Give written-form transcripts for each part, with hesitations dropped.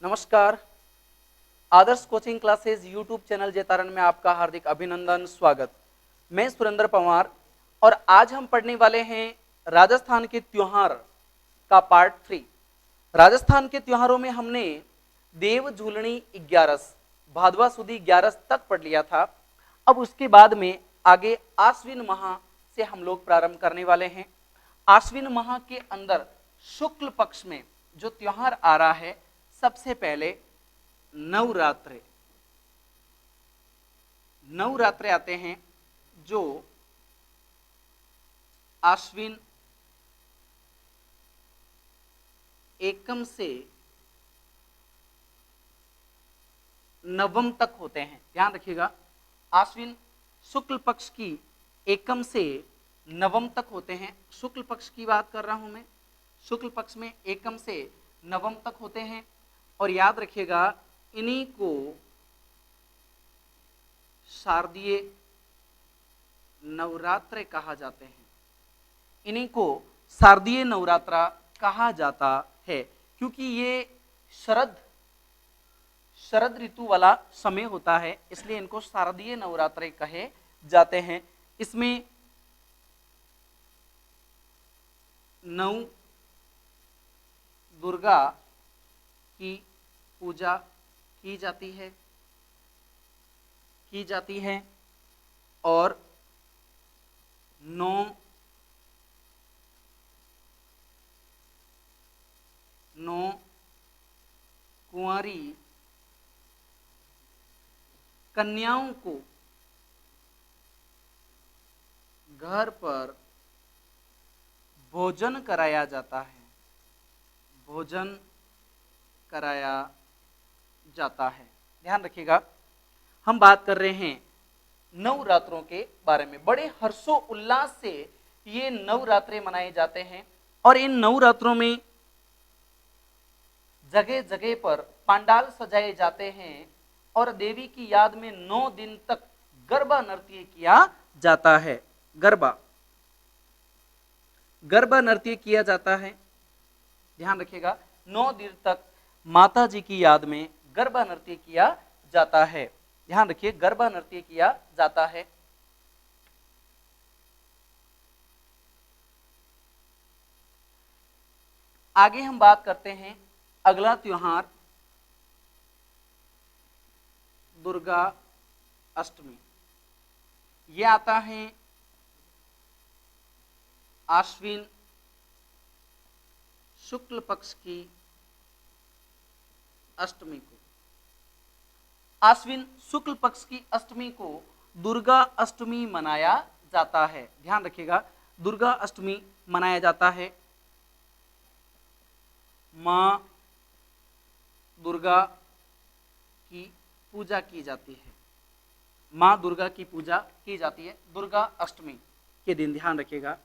नमस्कार। Adarsh coaching classes YouTube channel Jaitaran में आपका हार्दिक अभिनंदन, स्वागत। मैं सुरेंद्र पंवार और आज हम पढ़ने वाले हैं राजस्थान के त्योहार का पार्ट 3। राजस्थान के त्योहारों में हमने देव झूलनी 11 भादवा सुदी 11 तक पढ़ लिया था। अब उसके बाद में आगे आश्विन माह से हम लोग प्रारंभ करने वाले हैं। आश्विन माह के अंदर शुक्ल पक्ष में जो त्योहार आ रहा है, सबसे पहले नवरात्रे आते हैं, जो आश्विन एकम से नवम तक होते हैं। ध्यान रखिएगा, आश्विन शुक्ल पक्ष की एकम से नवम तक होते हैं। शुक्ल पक्ष की बात कर रहा हूं मैं। शुक्ल पक्ष में एकम से नवम तक होते हैं और याद रखिएगा, इन्हीं को शारदीय नवरात्र कहा जाते हैं। इन्हीं को शारदीय नवरात्रा कहा जाता है, क्योंकि ये शरद ऋतु वाला समय होता है, इसलिए इनको शारदीय नवरात्रे कहे जाते हैं। इसमें 9 दुर्गा की पूजा की जाती है और 9 कुंवारी कन्याओं को घर पर भोजन कराया जाता है। ध्यान रखिएगा, हम बात कर रहे हैं नवरात्रों के बारे में। बड़े हर्षो उल्लास से ये नवरात्रे मनाए जाते हैं और इन नवरात्रों में जगह जगह पर पंडाल सजाए जाते हैं और देवी की याद में 9 दिन तक गरबा नृत्य किया जाता है। गरबा नृत्य किया जाता है। ध्यान रखिएगा, 9 दिन तक माता जी की याद में गरबा नृत्य किया जाता है। ध्यान रखिए, गरबा नृत्य किया जाता है। आगे हम बात करते हैं अगला त्योहार दुर्गा अष्टमी। यह आता है आश्विन शुक्ल पक्ष की अष्टमी को। आश्विन शुक्ल पक्ष की अष्टमी को दुर्गा अष्टमी मनाया जाता है। ध्यान रखिएगा, दुर्गा अष्टमी मनाया जाता है। मां दुर्गा की पूजा की जाती है। मां दुर्गा की पूजा की जाती है दुर्गा अष्टमी के दिन। ध्यान रखिएगा,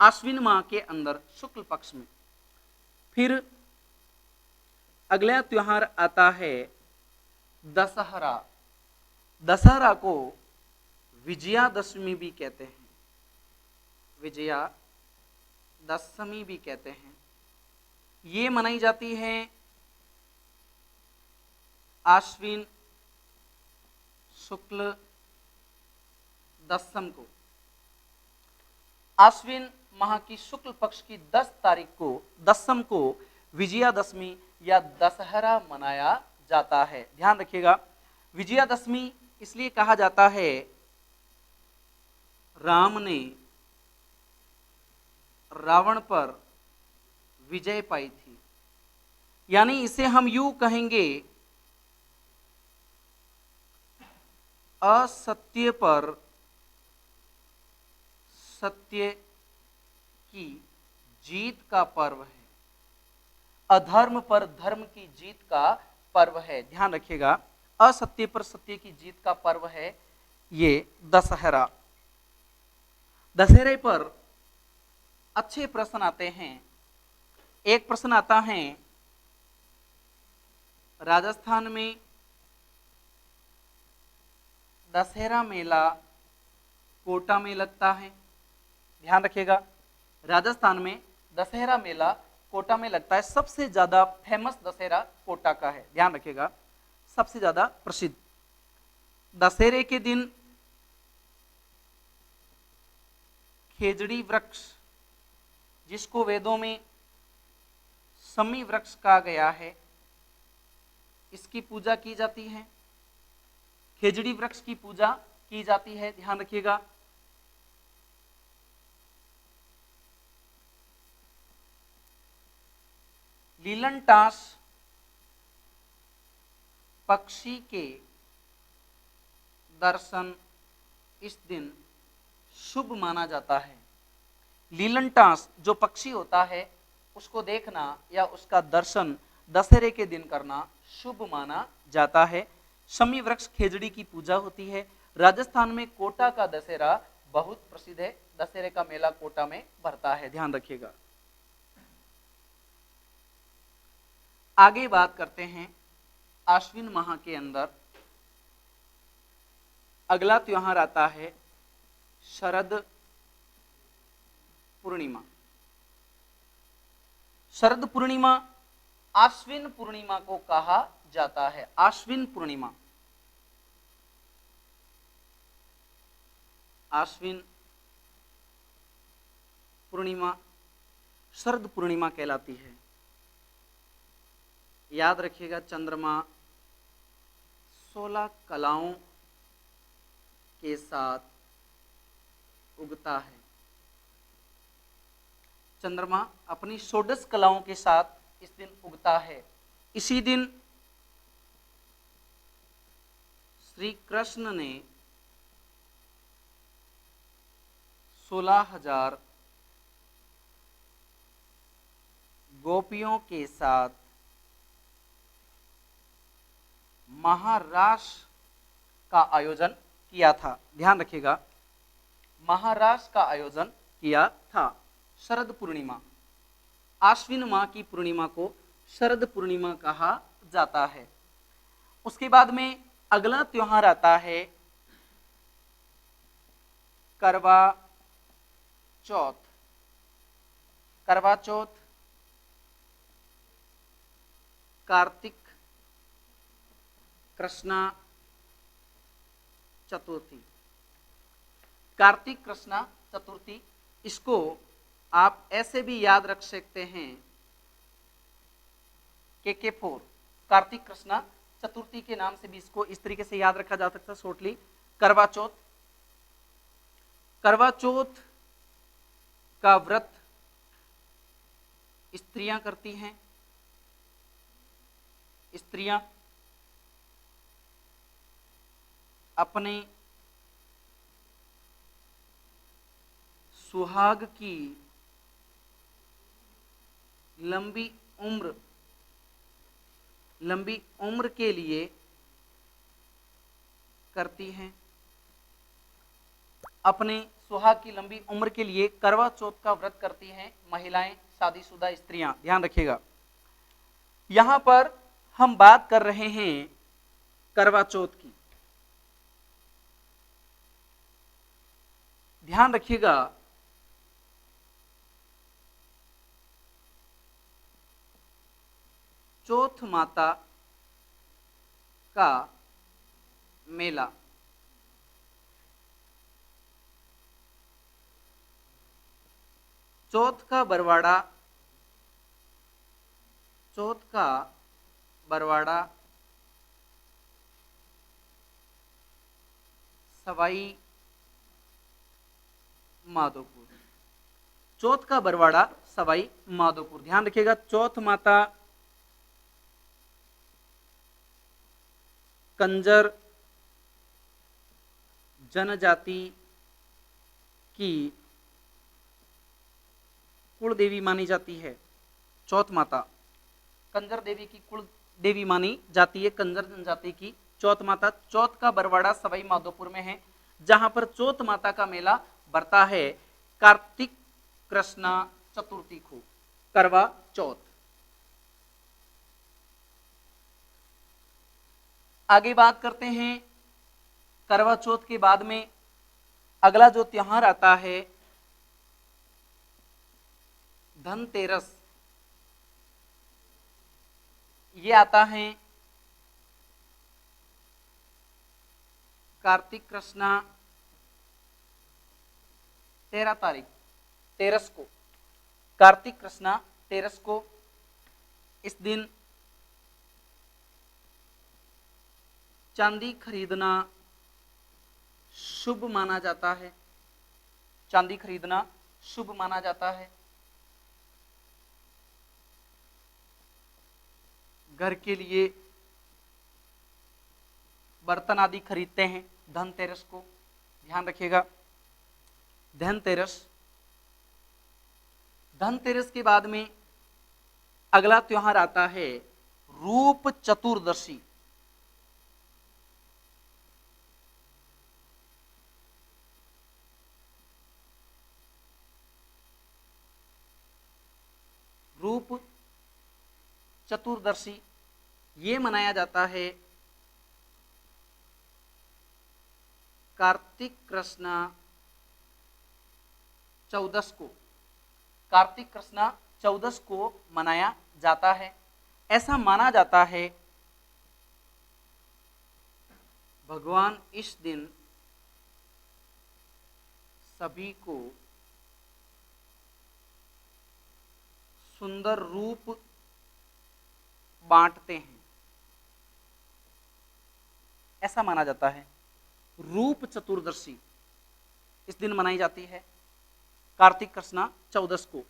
आश्विन माह के अंदर शुक्ल पक्ष में। फिर अगला त्योहार आता है दशहरा। दशहरा को विजयादशमी भी कहते हैं। विजयादशमी भी कहते हैं। ये मनाई जाती है आश्विन शुक्ल दशम को। आश्विन माह की शुक्ल पक्ष की 10 तारीख को, दशम को विजयादशमी या दशहरा मनाया जाता है। ध्यान रखिएगा, विजयादशमी इसलिए कहा जाता है, राम ने रावण पर विजय पाई थी। यानी इसे हम यूं कहेंगे, असत्य पर सत्य की जीत का पर्व है, अधर्म पर धर्म की जीत का पर्व है। ध्यान रखिएगा, असत्य पर सत्य की जीत का पर्व है ये दशहरा। दशहरे पर अच्छे प्रश्न आते हैं। एक प्रश्न आता है, राजस्थान में दशहरा मेला कोटा में लगता है। ध्यान रखिएगा, राजस्थान में दशहरा मेला कोटा में लगता है। सबसे ज्यादा फेमस दशहरा कोटा का है, ध्यान रखिएगा, सबसे ज्यादा प्रसिद्ध। दशहरे के दिन खेजड़ी वृक्ष, जिसको वेदों में शमी वृक्ष कहा गया है, इसकी पूजा की जाती है। खेजड़ी वृक्ष की पूजा की जाती है, ध्यान रखिएगा। लीलनटास पक्षी के दर्शन इस दिन शुभ माना जाता है। लीलनटास जो पक्षी होता है उसको देखना या उसका दर्शन दशहरे के दिन करना शुभ माना जाता है। शमी वृक्ष खेजड़ी की पूजा होती है। राजस्थान में कोटा का दशहरा बहुत प्रसिद्ध है। दशहरे का मेला कोटा में भरता है, ध्यान रखिएगा। आगे बात करते हैं आश्विन माह के अंदर अगला त्योहार आता है शरद पूर्णिमा। शरद पूर्णिमा आश्विन पूर्णिमा को कहा जाता है। आश्विन पूर्णिमा, आश्विन पूर्णिमा शरद पूर्णिमा कहलाती है। याद रखिएगा, चंद्रमा 16 कलाओं के साथ उगता है। चंद्रमा अपनी 16 कलाओं के साथ इस दिन उगता है। इसी दिन श्री कृष्ण ने 16,000 गोपियों के साथ महारास का आयोजन किया था। ध्यान रखिएगा, महारास का आयोजन किया था। शरद पूर्णिमा, आश्विन माह की पूर्णिमा को शरद पूर्णिमा कहा जाता है। उसके बाद में अगला त्योहार आता है करवा चौथ। करवा चौथ कार्तिक कृष्णा चतुर्थी। कार्तिक कृष्णा चतुर्थी, इसको आप ऐसे भी याद रख सकते हैं के4, कार्तिक कृष्णा चतुर्थी के नाम से भी इसको इस तरीके से याद रखा जा सकता है शॉर्टली, करवा चौथ। करवा चौथ का व्रत स्त्रियां करती हैं। स्त्रियां अपने सुहाग की लंबी उम्र के लिए करती हैं। अपने सुहाग की लंबी उम्र के लिए करवा चौथ का व्रत करती हैं महिलाएं, शादीशुदा स्त्रियां, ध्यान रखिएगा। यहां पर हम बात कर रहे हैं करवा चौथ की। ध्यान रखिएगा, चौथ माता का मेला चौथ का बरवाड़ा सवाई माधोपुर। चौथ का बरवाड़ा सवाई माधोपुर, ध्यान रखिएगा। चौथ माता कंजर जनजाति की कुल देवी मानी जाती है। चौथ माता कंजर देवी की कुल देवी मानी जाती है, कंजर जनजाति की चौथ माता। चौथ का बरवाड़ा सवाई माधोपुर में है, जहां पर चौथ माता का मेला बढ़ता है कार्तिक कृष्णा चतुर्थी को, करवा चौथ। आगे बात करते हैं करवा चौथ के बाद में अगला जो त्योहार आता है धनतेरस। ये आता है कार्तिक कृष्णा 13 तारीख, तेरस को, कार्तिक कृष्णा तेरस को। इस दिन चांदी खरीदना शुभ माना जाता है, चांदी खरीदना शुभ माना जाता है। घर के लिए बर्तन आदि खरीदते हैं धनतेरस को, ध्यान रखिएगा। धनतेरस, धनतेरस के बाद में अगला त्योहार आता है रूप चतुर्दशी। रूप चतुर्दशी ये मनाया जाता है कार्तिक कृष्णा चौदस को, कार्तिक कृष्णा चौदस को मनाया जाता है। ऐसा माना जाता है भगवान इस दिन सभी को सुंदर रूप बांटते हैं, ऐसा माना जाता है। रूप चतुर्दशी इस दिन मनाई जाती है कार्तिक कृष्णा चौदस को,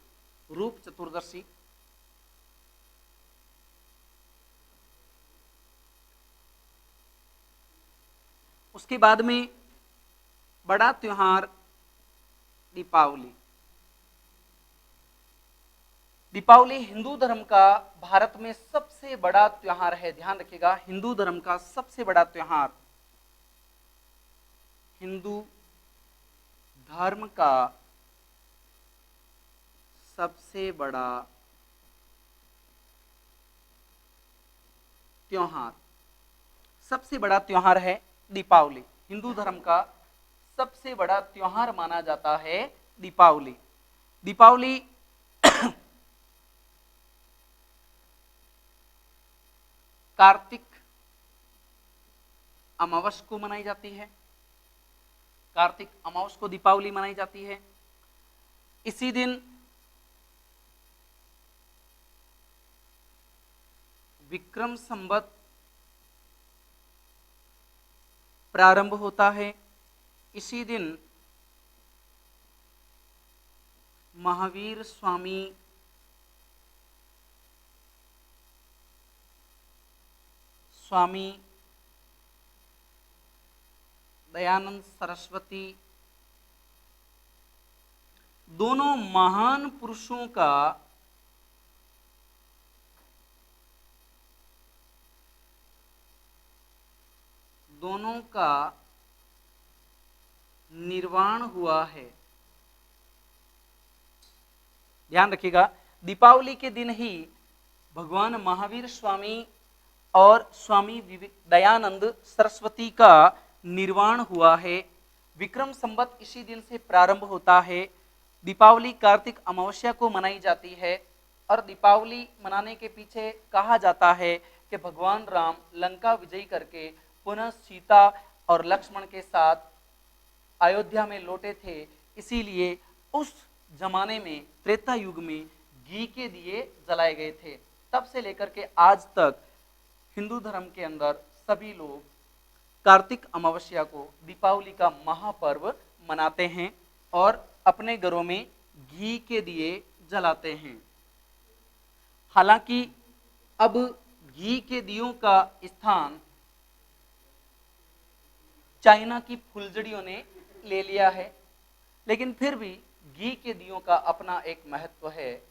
रूप चतुर्दशी। उसके बाद में बड़ा त्योहार दीपावली। दीपावली हिंदू धर्म का भारत में सबसे बड़ा त्योहार है, ध्यान रखिएगा। हिंदू धर्म का सबसे बड़ा त्योहार, हिंदू धर्म का सबसे बड़ा त्योहार, सबसे बड़ा त्योहार है दीपावली। हिंदू धर्म का सबसे बड़ा त्योहार माना जाता है दीपावली। दीपावली कार्तिक अमावस को मनाई जाती है, कार्तिक अमावस को दीपावली मनाई जाती है। इसी दिन विक्रम संवत प्रारंभ होता है। इसी दिन महावीर स्वामी स्वामी दयानंद सरस्वती दोनों महान पुरुषों का निर्वाण हुआ है। ध्यान रखिएगा, दीपावली के दिन ही भगवान महावीर स्वामी और स्वामी दयानंद सरस्वती का निर्वाण हुआ है। विक्रम संवत इसी दिन से प्रारंभ होता है। दीपावली कार्तिक अमावस्या को मनाई जाती है और दीपावली मनाने के पीछे कहा जाता है कि भगवान राम लंका विजय करके पुनः सीता और लक्ष्मण के साथ अयोध्या में लौटे थे, इसीलिए उस जमाने में त्रेता युग में घी के दिए जलाए गए थे। तब से लेकर के आज तक हिंदू धर्म के अंदर सभी लोग कार्तिक अमावस्या को दीपावली का महापर्व मनाते हैं और अपने घरों में घी के दिए जलाते हैं। हालांकि अब घी के दियों का स्थान चाइना की फुलझड़ियों ने ले लिया है, लेकिन फिर भी घी के दियों का अपना एक महत्व है।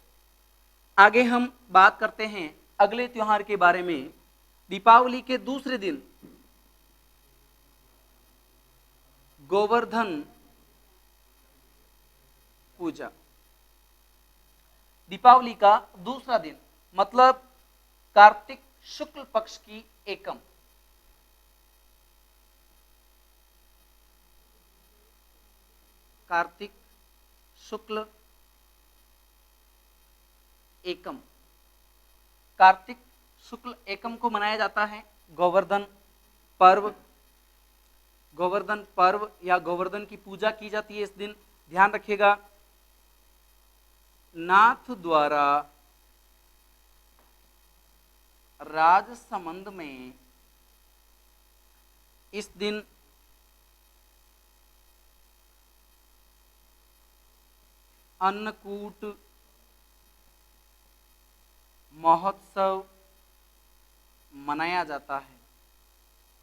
आगे हम बात करते हैं अगले त्योहार के बारे में। दीपावली के दूसरे दिन गोवर्धन पूजा। दीपावली का दूसरा दिन मतलब कार्तिक शुक्ल पक्ष की एकम, कार्तिक शुक्ल एकम, कार्तिक शुक्ल एकम को मनाया जाता है गोवर्धन पर्व। गोवर्धन पर्व या गोवर्धन की पूजा की जाती है इस दिन, ध्यान रखिएगा। नाथ द्वारा राजसमंद में इस दिन अन्नकूट महोत्सव मनाया जाता है।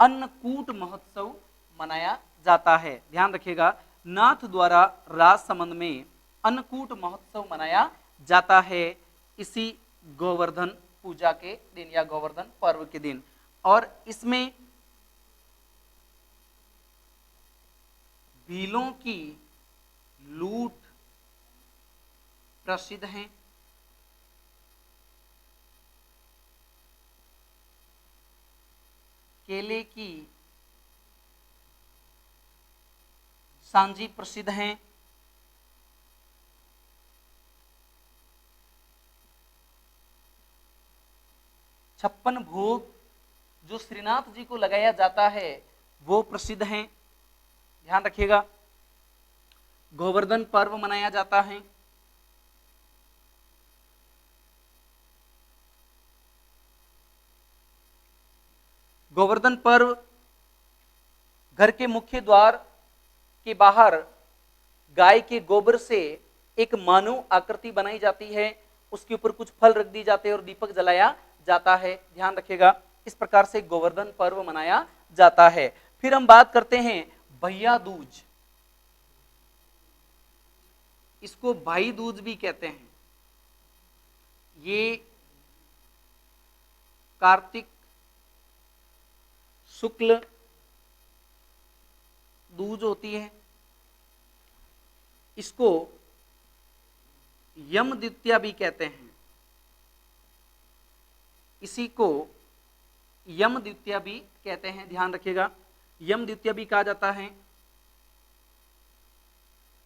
अन्नकूट महोत्सव मनाया जाता है, ध्यान रखिएगा। नाथ द्वारा राजसमंद में अन्नकूट महोत्सव मनाया जाता है इसी गोवर्धन पूजा के दिन या गोवर्धन पर्व के दिन। और इसमें भीलों की लूट प्रसिद्ध है। केले की सांजी प्रसिद्ध हैं। छप्पन भोग जो श्रीनाथ जी को लगाया जाता है वो प्रसिद्ध हैं, ध्यान रखिएगा। गोवर्धन पर्व मनाया जाता है। गोवर्धन पर्व घर के मुख्य द्वार के बाहर गाय के गोबर से एक मानव आकृति बनाई जाती है, उसके ऊपर कुछ फल रख दी जाते हैं और दीपक जलाया जाता है, ध्यान रखिएगा। इस प्रकार से गोवर्धन पर्व मनाया जाता है। फिर हम बात करते हैं भैया दूज। इसको भाई दूज भी कहते हैं। ये कार्तिक शुक्ल दूज होती है। इसको यम द्वितीया भी कहते हैं। इसी को यम द्वितीया भी कहते हैं, ध्यान रखिएगा। यम द्वितीया भी कहा जाता है।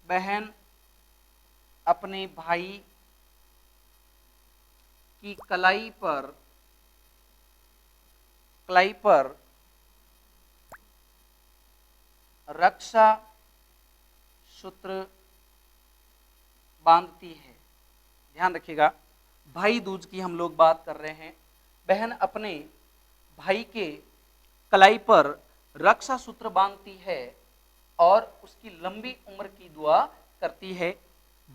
बहन अपने भाई की कलाई पर रक्षा सूत्र बांधती है, ध्यान रखिएगा। भाई दूज की हम लोग बात कर रहे हैं। बहन अपने भाई के कलाई पर रक्षा सूत्र बांधती है और उसकी लंबी उम्र की दुआ करती है।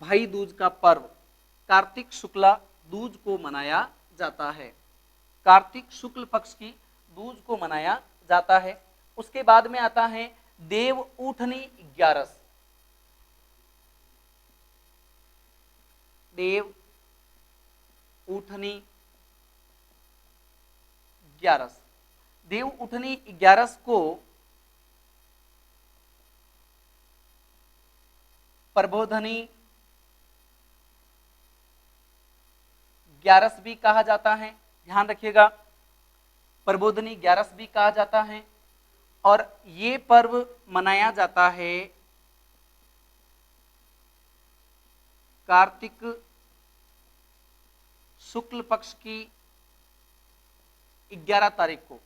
भाई दूज का पर्व कार्तिक शुक्ला दूज को मनाया जाता है। कार्तिक शुक्ल पक्ष की दूज को मनाया जाता है। उसके बाद में आता है देव उठनी 11। देव उठनी 11। देव उठनी 11 को प्रबोधनी 11 भी कहा जाता है, ध्यान रखिएगा। प्रबोधनी 11 भी कहा जाता है। और ये पर्व मनाया जाता है कार्तिक शुक्ल पक्ष की 11 तारीख को।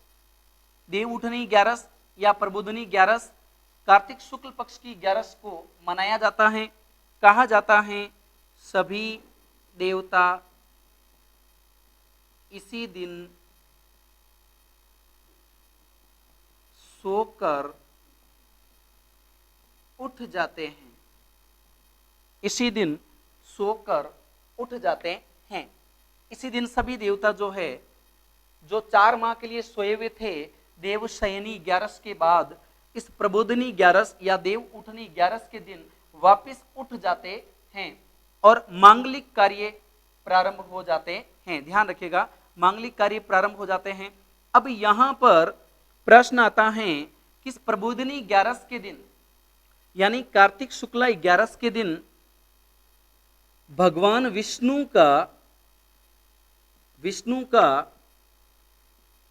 देव उठनी 11 या प्रबोधनी 11 कार्तिक शुक्ल पक्ष की 11 को मनाया जाता है। कहा जाता है सभी देवता इसी दिन सोकर उठ जाते हैं। इसी दिन सोकर उठ जाते हैं। इसी दिन सभी देवता जो है, जो 4 माह के लिए सोए हुए थे देव शयनी 11 के बाद, इस प्रबोधनी 11 या देव उठनी 11 के दिन वापस उठ जाते हैं और मांगलिक कार्य प्रारंभ हो जाते हैं, ध्यान रखिएगा। मांगलिक कार्य प्रारंभ हो जाते हैं। अब यहां पर प्रश्न आता है कि इस प्रबोधनी 11 के दिन यानी कार्तिक शुक्ला 11 के दिन भगवान विष्णु का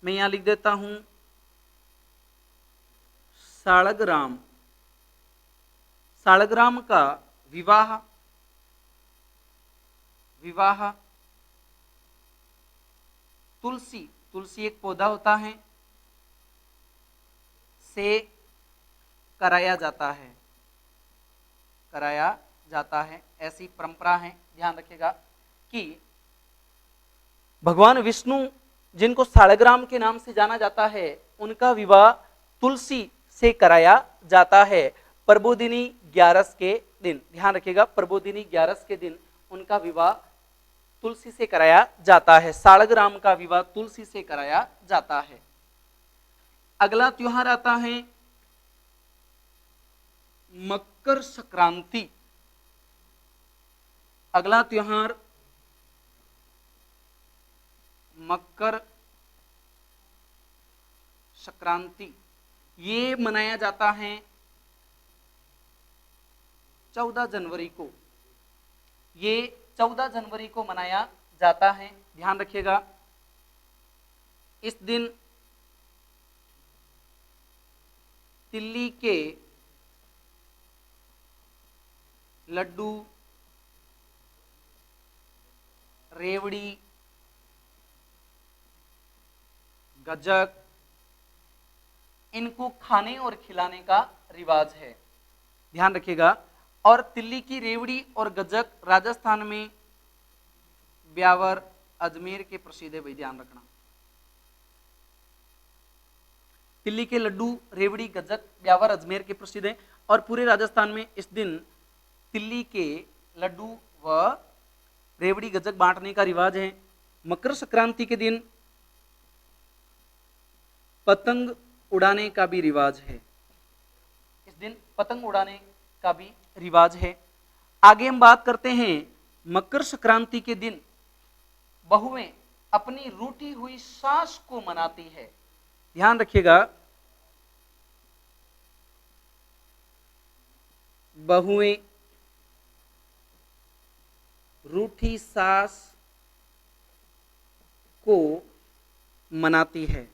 मैं यहां लिख देता हूं साळग्राम का विवाह तुलसी, तुलसी एक पौधा होता है, से कराया जाता है, कराया जाता है, ऐसी परंपरा है। ध्यान रखिएगा कि भगवान विष्णु जिनको सालग्राम के नाम से जाना जाता है, उनका विवाह तुलसी से कराया जाता है प्रबोधिनी 11 के दिन। ध्यान रखिएगा, प्रबोधिनी 11 के दिन उनका विवाह तुलसी से कराया जाता है, सालग्राम का विवाह तुलसी से कराया जाता है। अगला त्योहार आता है मकर संक्रांति। अगला त्योहार मकर संक्रांति, ये मनाया जाता है 14 जनवरी को। ये 14 जनवरी को मनाया जाता है। ध्यान रखिएगा, इस दिन तिल्ली के लड्डू, रेवड़ी, गज्जक, इनको खाने और खिलाने का रिवाज है। ध्यान रखिएगा, और तिल्ली की रेवड़ी और गज्जक राजस्थान में ब्यावर अजमेर के प्रसिद्ध है भाई, ध्यान रखना। तिल्ली के लड्डू, रेवड़ी, गज्जक ब्यावर अजमेर के प्रसिद्ध हैं और पूरे राजस्थान में इस दिन तिल्ली के लड्डू व रेवड़ी गज्जक बांटने का रिवाज है। मकर संक्रांति के दिन पतंग उड़ाने का भी रिवाज है। इस दिन पतंग उड़ाने का भी रिवाज है। आगे हम बात करते हैं, मकर संक्रांति के दिन बहुएं अपनी रूठी हुई सास को मनाती है। ध्यान रखिएगा, बहुएं रूठी सास को मनाती है।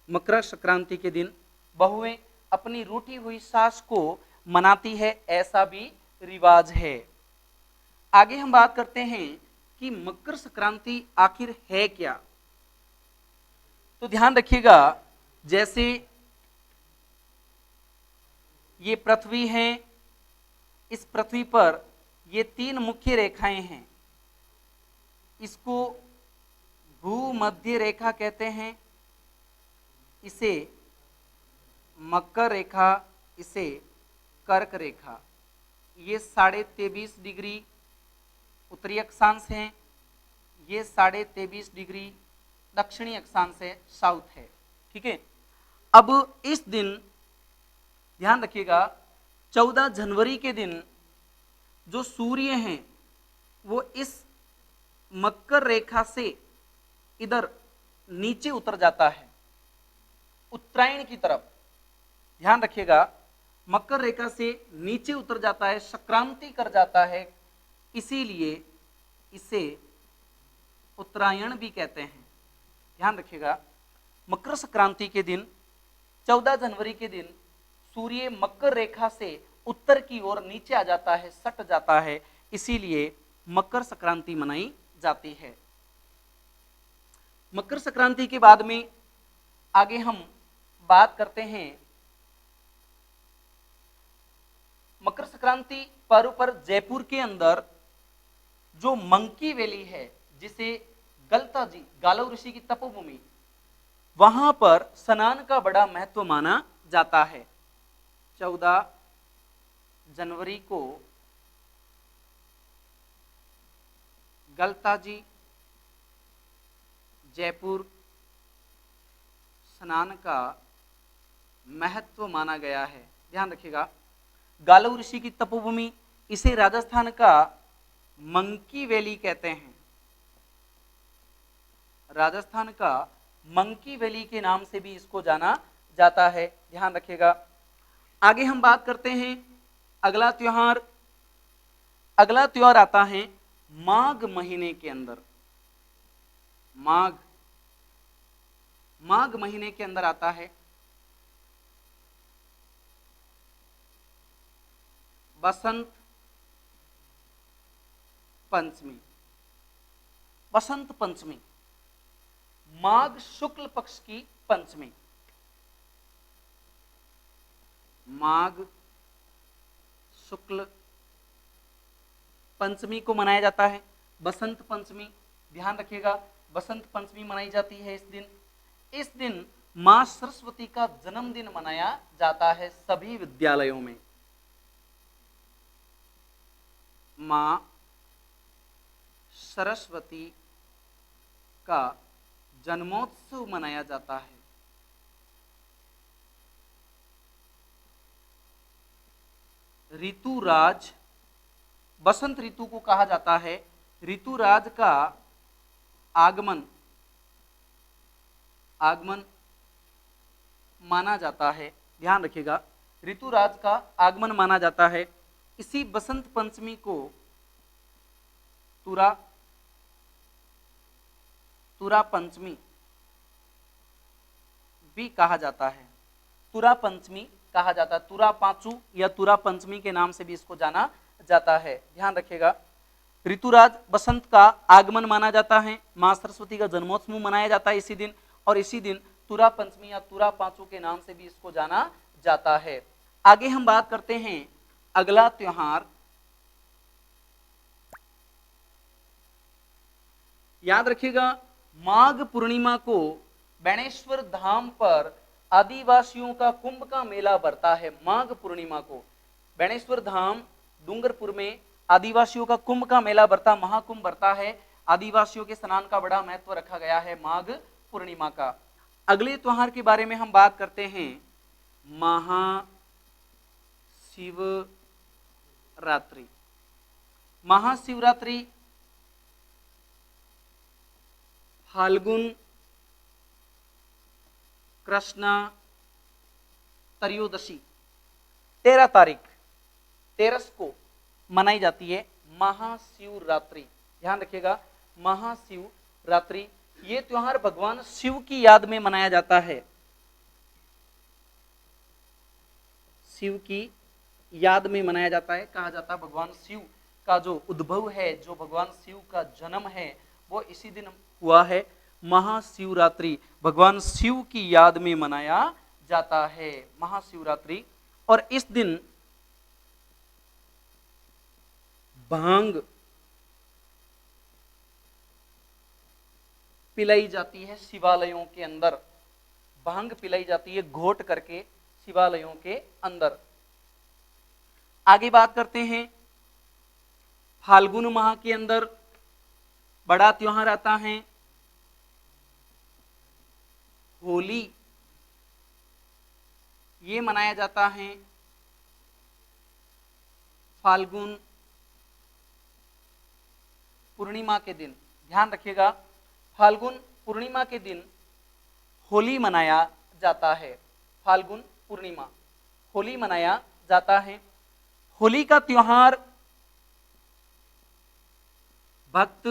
मकर संक्रांति के दिन बहुएं अपनी रूठी हुई सास को मनाती है, ऐसा भी रिवाज है। आगे हम बात करते हैं कि मकर संक्रांति आखिर है क्या। तो ध्यान रखिएगा, जैसे ये पृथ्वी है, इस पृथ्वी पर ये 3 मुख्य रेखाएं हैं। इसको भूमध्य रेखा कहते हैं, इसे मकर रेखा, इसे कर्क रेखा। ये 23.5 डिग्री उत्तरी अक्षांश है, ये 23.5 डिग्री दक्षिणी अक्षांश है, साउथ है। ठीक है, अब इस दिन ध्यान रखिएगा, 14 जनवरी के दिन जो सूर्य हैं वो इस मकर रेखा से इधर नीचे उतर जाता है उत्तरायण की तरफ। ध्यान रखिएगा, मकर रेखा से नीचे उतर जाता है, संक्रांति कर जाता है, इसीलिए इसे उत्तरायण भी कहते हैं। ध्यान रखिएगा, मकर संक्रांति के दिन 14 जनवरी के दिन सूर्य मकर रेखा से उत्तर की ओर नीचे आ जाता है, सट जाता है, इसीलिए मकर संक्रांति मनाई जाती है। मकर संक्रांति के बाद में आगे हम बात करते हैं, मकर संक्रांति पर्व पर जयपुर के अंदर जो मंकी वैली है, जिसे गलता जी, गालव ऋषि की तपोभूमि, वहां पर स्नान का बड़ा महत्व माना जाता है। 14 जनवरी को गलता जी जयपुर स्नान का महत्व माना गया है। ध्यान रखिएगा, गालव ऋषि की तपोभूमि, इसे राजस्थान का मंकी वैली कहते हैं। राजस्थान का मंकी वैली के नाम से भी इसको जाना जाता है। ध्यान रखिएगा, आगे हम बात करते हैं अगला त्योहार। अगला त्योहार आता है माघ महीने के अंदर। माघ महीने के अंदर आता है बसंत पंचमी। बसंत पंचमी माघ शुक्ल पक्ष की पंचमी। माघ शुक्ल पंचमी को मनाया जाता है। बसंत पंचमी, ध्यान रखिएगा, बसंत पंचमी मनाई जाती है इस दिन। इस दिन मां सरस्वती का जन्मदिन मनाया जाता है सभी विद्यालयों में। मां सरस्वती का जन्मोत्सव मनाया जाता है। ऋतुराज, बसंत ऋतु को कहा जाता है ऋतुराज का आगमन माना जाता है। ध्यान रखिएगा, ऋतुराज का आगमन माना जाता है। इसी बसंत पंचमी को तुरा पंचमी भी कहा जाता है। तुरा पंचमी कहा जाता है, तुरा पांचू या तुरा पंचमी के नाम से भी इसको जाना जाता है। ध्यान रखिएगा, ऋतुराज बसंत का आगमन माना जाता है, मां सरस्वती का जन्मोत्सव मनाया जाता है इसी दिन, और इसी दिन तुरा पंचमी या तुरा पांचू के नाम से भी इसको जाना जाता है। आगे हम बात करते हैं अगला त्योहार। याद रखिएगा, माघ पूर्णिमा को बेणेश्वर धाम पर आदिवासियों का कुंभ का मेला भरता है। माघ पूर्णिमा को बेणेश्वर धाम डूंगरपुर में आदिवासियों का कुंभ का मेला भरता, महाकुंभ भरता है। आदिवासियों के स्नान का बड़ा महत्व रखा गया है माघ पूर्णिमा का। अगले त्योहार के बारे में हम बात करते हैं महाशिवरात्रि। महाशिवरात्रि फाल्गुन कृष्णा त्रयोदशी 13 तारीख 13 को मनाई जाती है महाशिवरात्रि। ध्यान रखिएगा, महाशिवरात्रि ये त्योहार भगवान शिव की याद में मनाया जाता है। शिव की याद में मनाया जाता है। कहा जाता है भगवान शिव का जो उद्भव है, जो भगवान शिव का जन्म है, वो इसी दिन हुआ है। महाशिवरात्रि भगवान शिव की याद में मनाया जाता है महाशिवरात्रि। और इस दिन भांग पिलाई जाती है शिवालयों के अंदर, भांग पिलाई जाती है घोट करके शिवालयों के अंदर। आगे बात करते हैं, फाल्गुन माह के अंदर बड़ा त्योहार आता है होली। ये मनाया जाता है फाल्गुन पूर्णिमा के दिन। ध्यान रखिएगा, फाल्गुन पूर्णिमा के दिन होली मनाया जाता है। फाल्गुन पूर्णिमा होली मनाया जाता है। होली का त्योहार भक्त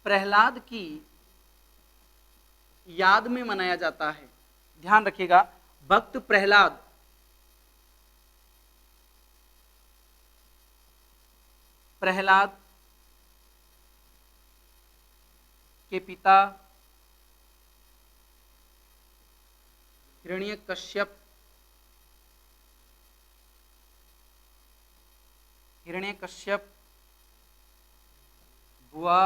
प्रहलाद की याद में मनाया जाता है। ध्यान रखिएगा, भक्त प्रहलाद के पिता हिरण्यकश्यप बुआ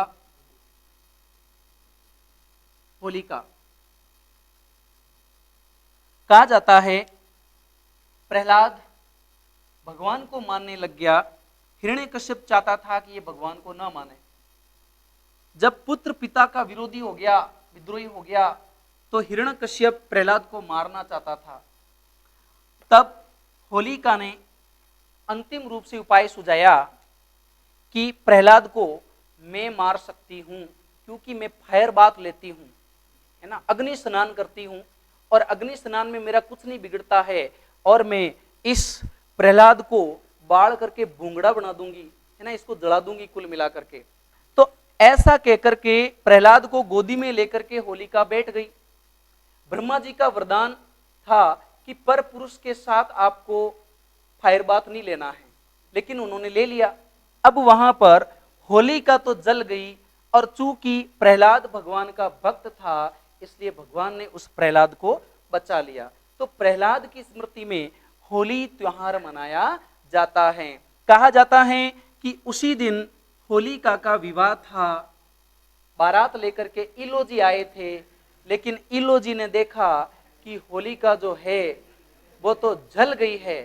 होलिका। कहा जाता है प्रहलाद भगवान को मानने लग गया। हिरण्यकश्यप चाहता था कि ये भगवान को न माने। जब पुत्र पिता का विरोधी हो गया, विद्रोही हो गया, तो हिरण्यकश्यप प्रहलाद को मारना चाहता था। तब होलिका ने अंतिम रूप से उपाय सुझाया कि प्रहलाद को मैं मार सकती हूं, क्योंकि मैं फायर बाथ लेती हूं, है ना, अग्नि स्नान करती हूं, और अग्नि स्नान में मेरा कुछ नहीं बिगड़ता है, और मैं इस प्रहलाद को बाढ़ करके भूंगड़ा बना दूंगी, है ना, इसको जला दूंगी कुल मिला करके। तो ऐसा कहकर के प्रहलाद को गोदी में लेकर के होलिका बैठ गई। ब्रह्मा जी का वरदान था कि पर पुरुष के साथ आपको फायर बाथ नहीं लेना है, लेकिन उन्होंने ले लिया। अब वहां पर होलिका तो जल गई, और चूंकि प्रहलाद भगवान का भक्त था इसलिए भगवान ने उस प्रहलाद को बचा लिया। तो प्रहलाद की स्मृति में होली त्योहार मनाया जाता है। कहा जाता है कि उसी दिन होलिका का विवाह था। बारात लेकर के इलोजी आए थे, लेकिन इलोजी ने देखा कि होलिका जो है वो तो जल गई है।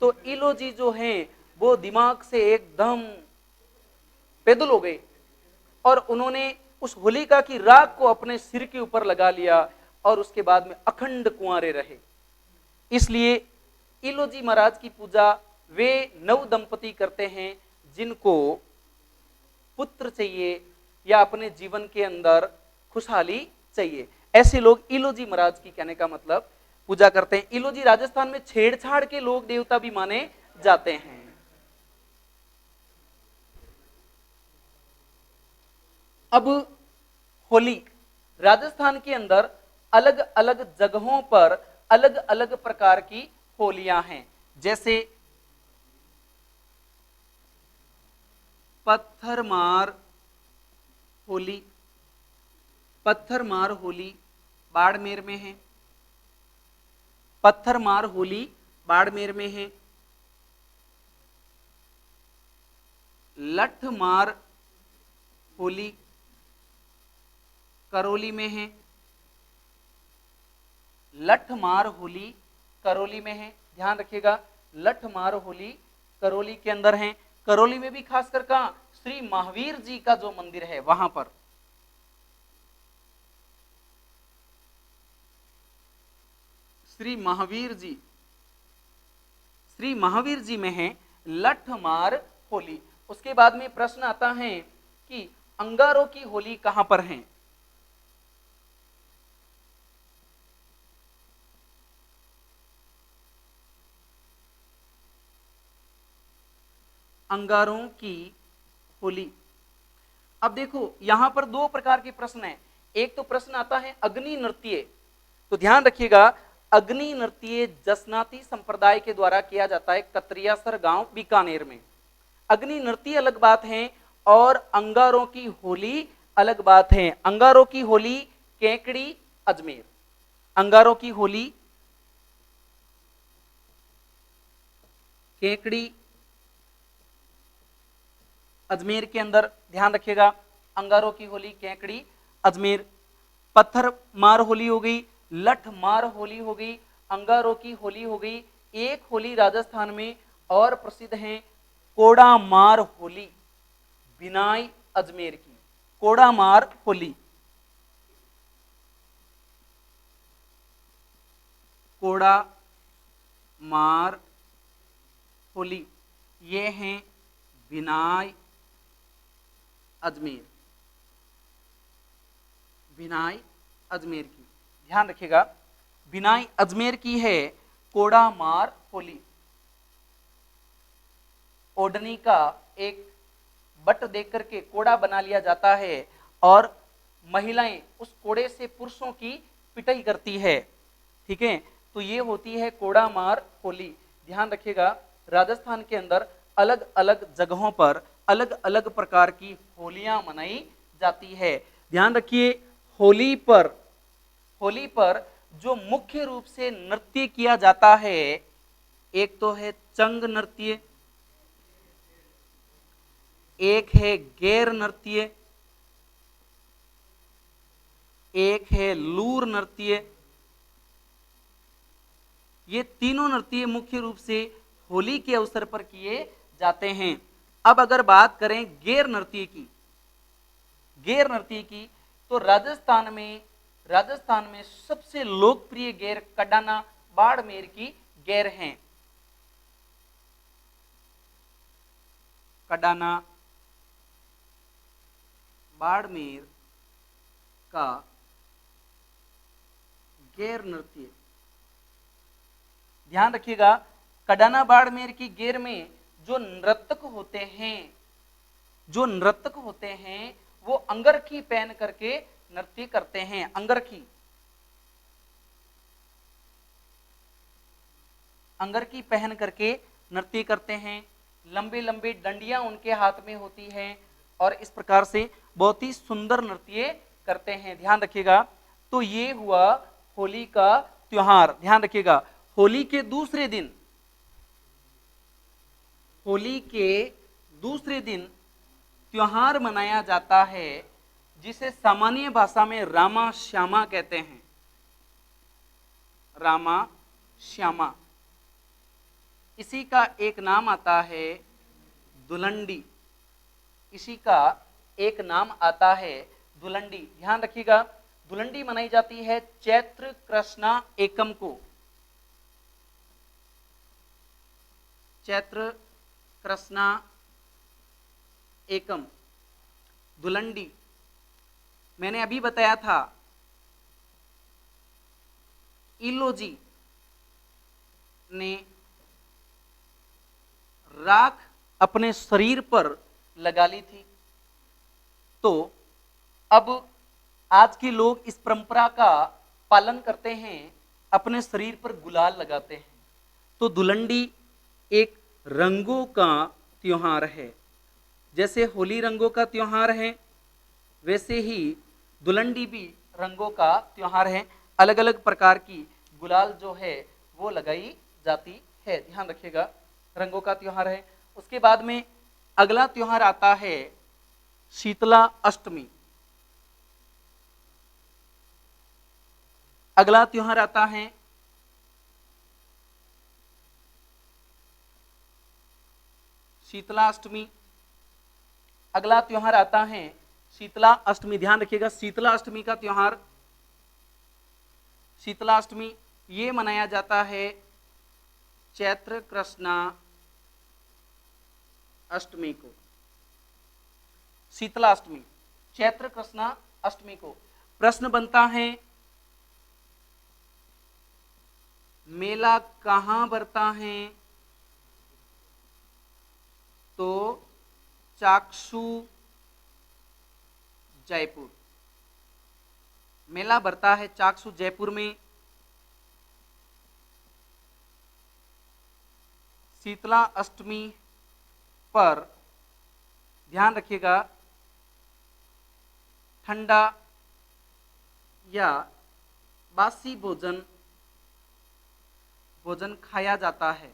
तो इलोजी जो है वो दिमाग से एकदम बेदुल हो गए और उन्होंने उस होलिका की राख को अपने सिर के ऊपर लगा लिया और उसके बाद में अखंड कुंवारे रहे। इसलिए इलोजी महाराज की पूजा वे नव दंपति करते हैं जिनको पुत्र चाहिए या अपने जीवन के अंदर खुशहाली चाहिए। ऐसे लोग इलोजी महाराज की कहने का मतलब पूजा करते हैं। इलोजी राजस्थान में छेड़छाड़ के लोग देवता भी माने जाते हैं। अब होली राजस्थान के अंदर अलग अलग जगहों पर अलग अलग प्रकार की होलियां हैं। जैसे पत्थरमार होली, पत्थरमार होली बाड़मेर में है। पत्थरमार होली बाड़मेर में है। लठमार होली करौली में है। लठमार होली करौली में है। ध्यान रखिएगा, लठमार होली करौली के अंदर है। करौली में भी खासकर कहां, श्री महावीर जी का जो मंदिर है वहां पर। श्री महावीर जी, श्री महावीर जी में है लठमार होली। उसके बाद में प्रश्न आता है कि अंगारों की होली कहां पर है। अंगारों की होली। अब देखो यहां पर दो प्रकार के प्रश्न हैं। एक तो प्रश्न आता है अग्नि नृत्य। तो ध्यान रखिएगा, अग्नि नृत्य जसनाती संप्रदाय के द्वारा किया जाता है कतरियासर गांव बीकानेर में। अग्नि नृत्य अलग बात है और अंगारों की होली अलग बात है। अंगारों की होली केकड़ी अजमेर। अंगारों की होली केकड़ी अजमेर के अंदर। ध्यान रखिएगा, अंगारों की होली केकड़ी अजमेर। पत्थर मार होली हो गई, लठ मार होली हो गई, अंगारों की होली हो गई। एक होली राजस्थान में और प्रसिद्ध है कोड़ा मार होली, बिनाई अजमेर की। कोड़ा मार होली, कोड़ा मार होली, ये हैं बिनाई अजमेर, बिनाई अजमेर की। ध्यान रखिएगा, बिनाई अजमेर की है कोड़ा मार होली। ओढ़नी का एक बट देख करके कोड़ा बना लिया जाता है और महिलाएं उस कोड़े से पुरुषों की पिटाई करती है। ठीक है, तो ये होती है कोड़ा मार होली। ध्यान रखिएगा, राजस्थान के अंदर अलग अलग जगहों पर अलग अलग प्रकार की होलियां मनाई जाती है। ध्यान रखिए, होली पर जो मुख्य रूप से नृत्य किया जाता है, एक तो है चंग नृत्य, एक है गैर नृत्य, एक है लूर नृत्य। ये तीनों नृत्य मुख्य रूप से होली के अवसर पर किए जाते हैं। अब अगर बात करें गैर नृत्य की, गैर नृत्य की, तो राजस्थान में सबसे लोकप्रिय गैर कडाना बाड़मेर की गैर हैं। कडाना बाड़मेर का गैर नृत्य। ध्यान रखिएगा, कडाना बाड़मेर की गैर में जो नर्तक होते हैं वो अंगरखी पहन करके नृत्य करते हैं। अंगरखी पहन करके नृत्य करते हैं। लंबे लंबे डंडियां उनके हाथ में होती हैं और इस प्रकार से बहुत ही सुंदर नृत्य करते हैं, ध्यान रखिएगा। तो ये हुआ होली का त्योहार। ध्यान रखिएगा, होली के दूसरे दिन, होली के दूसरे दिन त्योहार मनाया जाता है जिसे सामान्य भाषा में रामा श्यामा कहते हैं। रामा श्यामा। इसी का एक नाम आता है दुलंडी। इसी का एक नाम आता है दुलंडी। ध्यान रखिएगा, दुलंडी मनाई जाती है चैत्र कृष्णा एकम को। चैत्र कृष्णा एकम, दुलंडी। मैंने अभी बताया था इलोजी ने राख अपने शरीर पर लगा ली थी, तो अब आज के लोग इस परंपरा का पालन करते हैं, अपने शरीर पर गुलाल लगाते हैं। तो दुलंडी एक रंगों का त्योहार है। जैसे होली रंगों का त्योहार है, वैसे ही दुलंडी भी रंगों का त्योहार है। अलग अलग प्रकार की गुलाल जो है वो लगाई जाती है, ध्यान रखिएगा, रंगों का त्योहार है। उसके बाद में अगला त्योहार आता है शीतला अष्टमी। अगला त्योहार आता है शीतला अष्टमी। अगला त्योहार आता है शीतला अष्टमी। ध्यान रखिएगा, शीतला अष्टमी का त्योहार, शीतला अष्टमी ये मनाया जाता है चैत्र कृष्णा अष्टमी को। शीतला अष्टमी चैत्र कृष्णा अष्टमी को। प्रश्न बनता है मेला कहां भरता है? तो चाक्षु जयपुर। मेला भरता है चाक्षु जयपुर में। शीतला अष्टमी पर ध्यान रखिएगा, ठंडा या बासी भोजन खाया जाता है।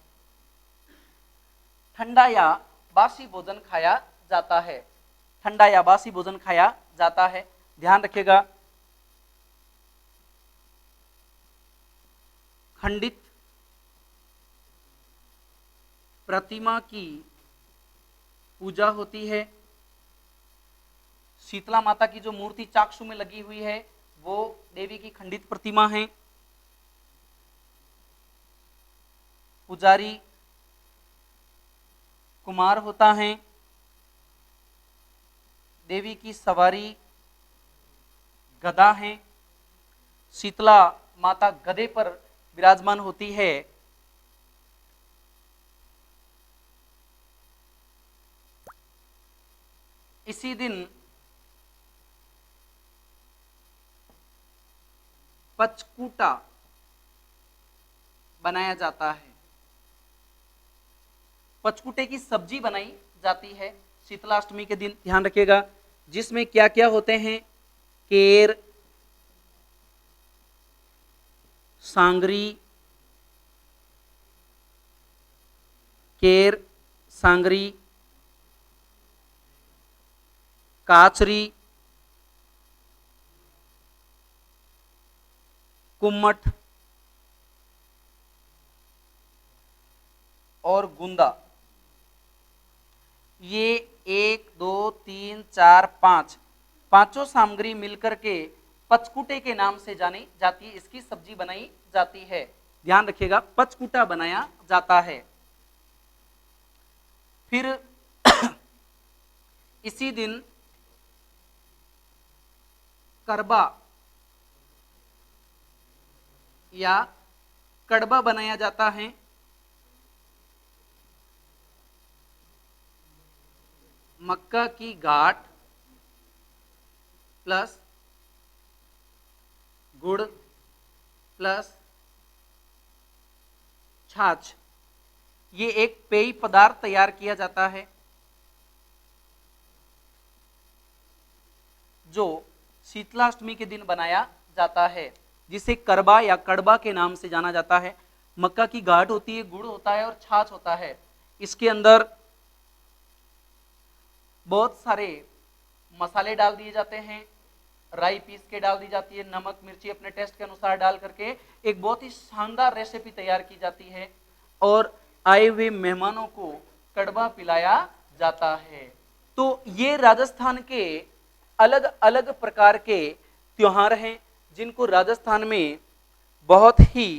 ठंडा या बासी भोजन खाया जाता है। ठंडा या बासी भोजन खाया जाता है, ध्यान रखिएगा। खंडित प्रतिमा की पूजा होती है। शीतला माता की जो मूर्ति चाक्षु में लगी हुई है वो देवी की खंडित प्रतिमा है। पुजारी कुमार होता है। देवी की सवारी गदा है। शीतला माता गधे पर विराजमान होती है। इसी दिन पचकूटा बनाया जाता है। पचकूटे की सब्जी बनाई जाती है शीतलाष्टमी के दिन, ध्यान रखिएगा, जिसमें क्या क्या होते हैं? केर, सांगरी, केर, सांगरी, काचरी, कुम्मठ और गुंदा। ये 1 2 3 4 5 पांचों सामग्री मिलकर के पचकूटे के नाम से जानी जाती है। इसकी सब्जी बनाई जाती है, ध्यान रखिएगा, पचकूटा बनाया जाता है। फिर इसी दिन करबा या कड़बा बनाया जाता है। मक्का की गाठ प्लस गुड़ प्लस छाछ, ये एक पेय पदार्थ तैयार किया जाता है। जो शीतलाष्टमी के दिन बनाया जाता है, जिसे करबा या कड़बा के नाम से जाना जाता है। मक्का की गांठ होती है, गुड़ होता है और छाछ होता है। इसके अंदर बहुत सारे मसाले डाल दिए जाते हैं, राई पीस के डाल दी जाती है, नमक मिर्ची अपने टेस्ट के अनुसार डाल करके एक बहुत ही शानदार रेसिपी तैयार की जाती है और आए हुए मेहमानों को कड़वा पिलाया जाता है। तो ये राजस्थान के अलग अलग प्रकार के त्योहार हैं जिनको राजस्थान में बहुत ही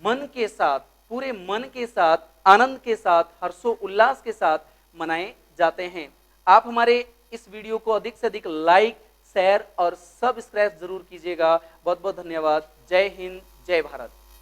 मन के साथ, पूरे मन के साथ, आनंद के साथ, हर्षो उल्लास के साथ मनाए जाते हैं। आप हमारे इस वीडियो को अधिक से अधिक लाइक, शेयर और सब्सक्राइब जरूर कीजिएगा। बहुत बहुत धन्यवाद। जय हिंद, जय भारत।